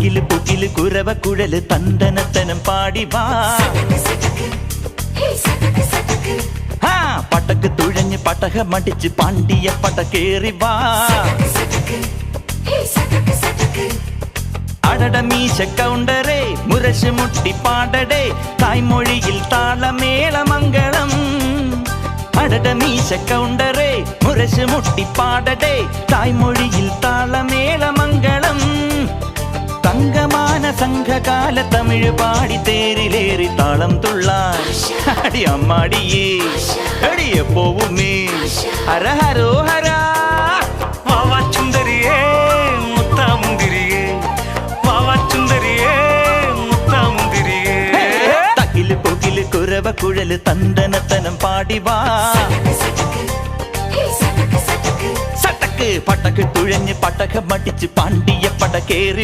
തക്കില് പുകില് കുരവ കുഴല് തന്തനത്തനം പാടി വാ. പടക്ക് തുഴഞ്ഞ് പടക മടിച്ച് പാണ്ടിയ പടക്കേറി വാ. അടട മീശ കൗണ്ടറേ മുരശ് മുട്ടി പാടടേ തായ്മൊഴിയിൽ താളമേളമംഗളം. അടട മീശ കൗണ്ടറേ മുരശ് മുട്ടി പാടടേ തായ്മൊഴിയിൽ താളമേളമംഗളം. തങ്കമാന സംഘകാല തമിഴ് പാടി തേരിലേറി താളം തുള്ളാൻ അടി അമ്മാടിയേ അടിയ പോവുമേ ഹര ഹരോ ഹരാ. വാവാ ചുന്ദരിയേ മുത്താമുന്തിരിയേ വാവാ ചുന്ദരിയേ മുത്താമുന്തിരിയേ. തകില് പുകില് കുരവ കുഴല് തന്തനത്തനം പാടി വാ. സട്ടക്ക് പടക്ക് തുഴഞ്ഞ് പടക മടിച്ച് പാണ്ടിയ പടക്കേറി